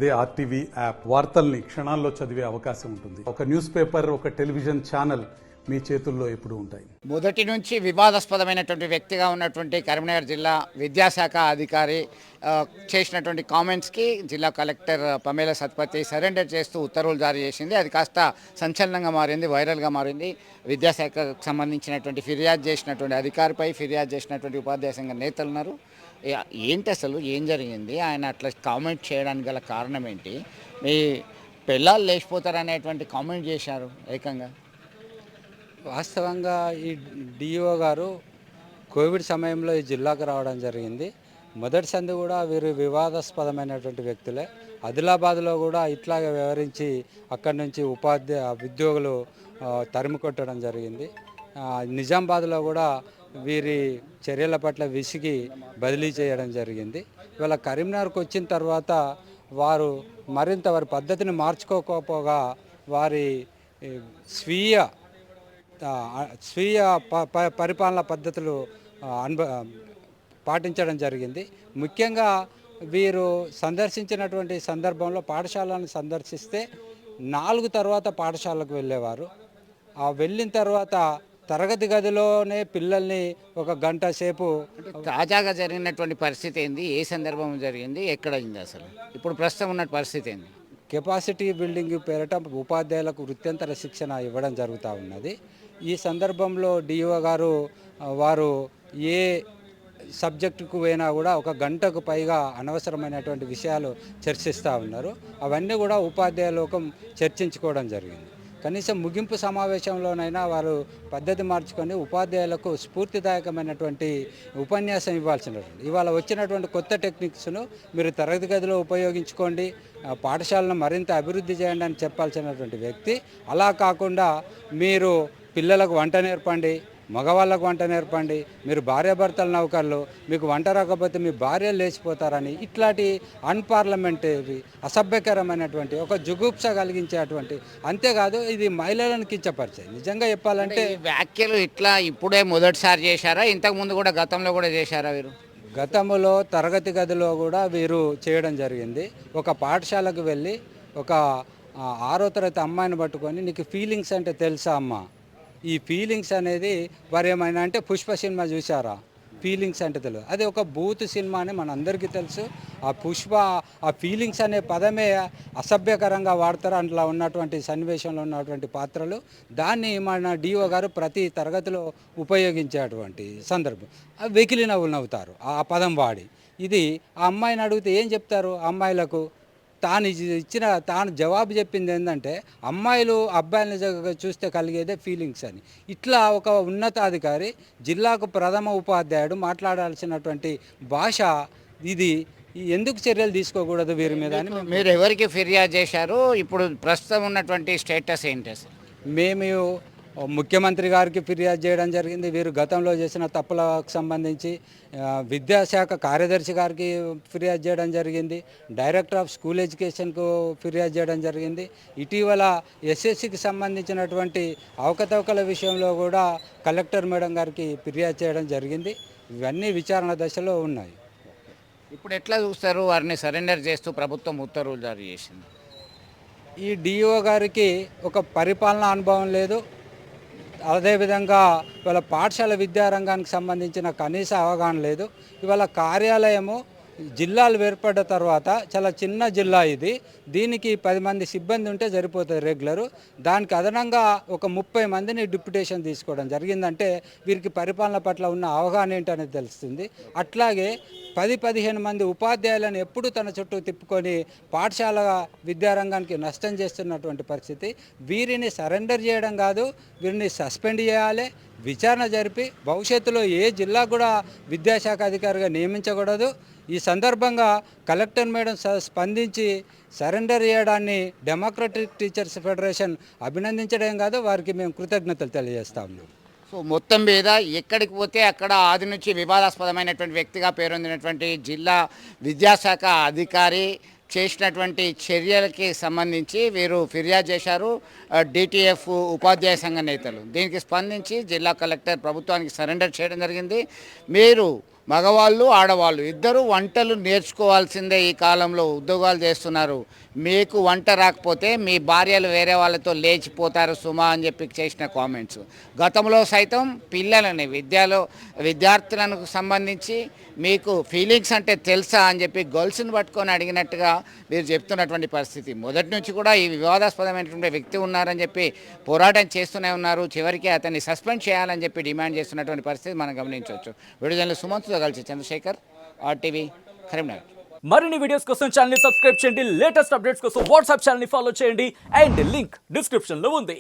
అదే RTV app వార్తల్ని క్షణాల్లో చదివే అవకాశం ఉంటుంది. ఒక న్యూస్ పేపర్, ఒక టెలివిజన్ ఛానల్ మీ చేతుల్లో ఎప్పుడూ ఉంటాయి. మొదటి నుంచి వివాదాస్పదమైనటువంటి వ్యక్తిగా ఉన్నటువంటి కరీంనగర్ జిల్లా విద్యాశాఖ అధికారి చేసినటువంటి కామెంట్స్కి జిల్లా కలెక్టర్ పమేల సత్పతి సరెండర్ చేస్తూ ఉత్తర్వులు జారీ చేసింది. అది కాస్త సంచలనంగా మారింది, వైరల్గా మారింది. విద్యాశాఖకు సంబంధించినటువంటి ఫిర్యాదు చేసినటువంటి అధికారిపై ఫిర్యాదు చేసినటువంటి ఉపాధ్యాయ సంఘ నేతలు ఉన్నారు. ఏంటి అసలు ఏం జరిగింది, ఆయన అట్లా కామెంట్ చేయడానికి గల కారణం ఏంటి? మీ పిల్లలు లేచిపోతారనేటువంటి కామెంట్ చేశారు ఏకంగా. వాస్తవంగా ఈ డిఓ గారు కోవిడ్ సమయంలో ఈ జిల్లాకు రావడం జరిగింది. మొదటి సంది కూడా వీరు వివాదాస్పదమైనటువంటి వ్యక్తులే. ఆదిలాబాద్లో కూడా ఇట్లాగే వ్యవహరించి అక్కడి నుంచి ఉద్యోగులు తరిమి కొట్టడం జరిగింది. నిజామాబాద్లో కూడా వీరి చర్యల పట్ల విసిగి బదిలీ చేయడం జరిగింది. ఇవాళ కరీంనగర్కి వచ్చిన తర్వాత వారు మరింత వారి పద్ధతిని మార్చుకోకపోగా వారి స్వీయ పరిపాలన పద్ధతులు పాటించడం జరిగింది. ముఖ్యంగా వీరు సందర్శించినటువంటి సందర్భంలో పాఠశాలను సందర్శిస్తే 4 తర్వాత పాఠశాలకు వెళ్ళేవారు. వెళ్ళిన తర్వాత తరగతి గదిలోనే పిల్లల్ని ఒక గంట సేపు. తాజాగా జరిగినటువంటి పరిస్థితి ఏంది, ఏ సందర్భం జరిగింది, ఎక్కడ అయింది అసలు ఇప్పుడు ప్రస్తుతం ఉన్న పరిస్థితి ఏంది? కెపాసిటీ బిల్డింగ్ పేరిట ఉపాధ్యాయులకు వృత్యంతర శిక్షణ ఇవ్వడం జరుగుతూ ఉన్నది. ఈ సందర్భంలో డిఓ గారు వారు ఏ సబ్జెక్టుకు పోయినా కూడా ఒక గంటకు పైగా అనవసరమైనటువంటి విషయాలు చర్చిస్తూ ఉన్నారు. అవన్నీ కూడా ఉపాధ్యాయ లోకం చర్చించుకోవడం జరిగింది. కనీసం ముగింపు సమావేశంలోనైనా వారు పద్ధతి మార్చుకొని ఉపాధ్యాయులకు స్ఫూర్తిదాయకమైనటువంటి ఉపన్యాసం ఇవ్వాల్సినటువంటి, ఇవాళ వచ్చినటువంటి కొత్త టెక్నిక్స్ను మీరు తరగతి గదిలో ఉపయోగించుకోండి, పాఠశాలను మరింత అభివృద్ధి చేయండి అని చెప్పాల్సినటువంటి వ్యక్తి, అలా కాకుండా మీరు పిల్లలకు వంట నేర్పండి, మగవాళ్ళకు వంట నేర్పండి, మీరు భార్యాభర్తల నౌకర్లు, మీకు వంట రాకపోతే మీ భార్యలు లేచిపోతారని ఇట్లాంటి అన్పార్లమెంటరీ అసభ్యకరమైనటువంటి ఒక జుగుప్స కలిగించేటువంటి, అంతేకాదు ఇది మహిళలను కించపరిచాయి. నిజంగా చెప్పాలంటే వ్యాఖ్యలు ఇట్లా ఇప్పుడే మొదటిసారి చేశారా, ఇంతకుముందు కూడా గతంలో కూడా చేశారా? వీరు గతంలో తరగతి గదిలో కూడా వీరు చేయడం జరిగింది. ఒక పాఠశాలకు వెళ్ళి ఒక 6వ తరగతి అమ్మాయిని పట్టుకొని, నీకు ఫీలింగ్స్ అంటే తెలుసా అమ్మ? ఈ ఫీలింగ్స్ అనేది వారు ఏమైనా అంటే పుష్ప సినిమా చూసారా? ఫీలింగ్స్ అంటే తెలియదు, అది ఒక బూత్ సినిమా అని మనందరికీ తెలుసు. ఆ ఫీలింగ్స్ అనే పదమే అసభ్యకరంగా వాడతారు అందులో ఉన్నటువంటి సన్నివేశంలో ఉన్నటువంటి పాత్రలు. దాన్ని మన డిఓ గారు ప్రతి తరగతిలో ఉపయోగించేటువంటి సందర్భం వెకిలి నవ్వులు నవ్వుతారు ఆ పదం వాడి. ఇది ఆ అమ్మాయిని అడిగితే ఏం చెప్తారు? అమ్మాయిలకు తాను జవాబు చెప్పింది ఏంటంటే, అమ్మాయిలు అబ్బాయిలను చూస్తే కలిగేదే ఫీలింగ్స్ అని. ఇట్లా ఒక ఉన్నతాధికారి, జిల్లాకు ప్రథమ ఉపాధ్యాయుడు మాట్లాడాల్సినటువంటి భాష ఇది. ఎందుకు చర్యలు తీసుకోకూడదు వీరి మీద అని. మీరు ఎవరికి ఫిర్యాదు చేశారు? ఇప్పుడు ప్రస్తుతం ఉన్నటువంటి స్టేటస్ ఏంటి అసలు? మేము ముఖ్యమంత్రి గారికి ఫిర్యాదు చేయడం జరిగింది. వీరు గతంలో చేసిన తప్పులకు సంబంధించి విద్యాశాఖ కార్యదర్శి గారికి ఫిర్యాదు చేయడం జరిగింది. డైరెక్టర్ ఆఫ్ స్కూల్ ఎడ్యుకేషన్కు ఫిర్యాదు చేయడం జరిగింది. ఇటీవల ఎస్ఎస్సికి సంబంధించినటువంటి అవకతవకల విషయంలో కూడా కలెక్టర్ మేడం గారికి ఫిర్యాదు చేయడం జరిగింది. ఇవన్నీ విచారణ దశలో ఉన్నాయి. ఇప్పుడు ఎట్లా చూస్తారు? వారిని సరెండర్ చేస్తూ ప్రభుత్వం ఉత్తర్వులు జారీ చేసింది. ఈ డిఓ గారికి ఒక పరిపాలనా అనుభవం లేదు. అదేవిధంగా ఇవాళ పాఠశాల విద్యారంగానికి సంబంధించిన కనీస అవగాహన లేదు. ఇవాళ కార్యాలయము జిల్లాలు ఏర్పడ్డ తర్వాత చాలా చిన్న జిల్లా ఇది. దీనికి 10 మంది సిబ్బంది ఉంటే సరిపోతుంది రెగ్యులరు. దానికి అదనంగా ఒక 30 మందిని డిప్యుటేషన్ తీసుకోవడం జరిగిందంటే వీరికి పరిపాలన పట్ల ఉన్న అవగాహన ఏంటనేది తెలుస్తుంది. అట్లాగే 10-15 మంది ఉపాధ్యాయులను ఎప్పుడు తన చుట్టూ తిప్పుకొని పాఠశాల విద్యారంగానికి నష్టం చేస్తున్నటువంటి పరిస్థితి. వీరిని సరెండర్ చేయడం కాదు, వీరిని సస్పెండ్ చేయాలి, విచారణ జరిపి భవిష్యత్తులో ఏ జిల్లా కూడా విద్యాశాఖ అధికారిగా నియమించకూడదు. ఈ సందర్భంగా కలెక్టర్ మేడం స్పందించి సరెండర్ చేయడాన్ని డెమోక్రటిక్ టీచర్స్ ఫెడరేషన్ అభినందించడం కాదు, వారికి మేము కృతజ్ఞతలు తెలియజేస్తా ఉన్నాం. సో మొత్తం మీద ఎక్కడికి పోతే అక్కడ ఆది నుంచి వివాదాస్పదమైనటువంటి వ్యక్తిగా పేరొందినటువంటి జిల్లా విద్యాశాఖ అధికారి చేసినటువంటి చర్యలకి సంబంధించి వీరు ఫిర్యాదు చేశారు. డిటిఎఫ్ ఉపాధ్యాయ సంఘ నేతలు దీనికి స్పందించి జిల్లా కలెక్టర్ ప్రభుత్వానికి సరెండర్ చేయడం జరిగింది. మీరు మగవాళ్ళు ఆడవాళ్ళు ఇద్దరు వంటలు నేర్చుకోవాల్సిందే. ఈ కాలంలో ఉద్యోగాలు చేస్తున్నారు. మీకు వంట రాకపోతే మీ భార్యలు వేరే వాళ్ళతో లేచిపోతారు సుమా అని చెప్పి చేసిన కామెంట్స్. గతంలో సైతం పిల్లలని విద్యార్థులకు సంబంధించి మీకు ఫీలింగ్స్ అంటే తెలుసా అని చెప్పి గర్ల్స్ని పట్టుకొని అడిగినట్టుగా మీరు చెప్తున్నటువంటి పరిస్థితి. మొదటి నుంచి కూడా ఈ వివాదాస్పదమైనటువంటి వ్యక్తి ఉన్నారని చెప్పి పోరాటం చేస్తూనే ఉన్నారు. చివరికి అతన్ని సస్పెండ్ చేయాలని చెప్పి డిమాండ్ చేస్తున్నటువంటి పరిస్థితి మనం గమనించవచ్చు. విడుదల సుమంత్తో కలిసి చంద్రశేఖర్, RTV, కరీంనగర్. మరిన్ని వీడియోస్ కోసం ఛానల్ ని సబ్స్క్రైబ్ చేయండి. లేటెస్ట్ అప్డేట్స్ కోసం వాట్సాప్ ఛానల్ ని ఫాలో చేయండి. అండ్ లింక్ డిస్క్రిప్షన్ లో ఉంది.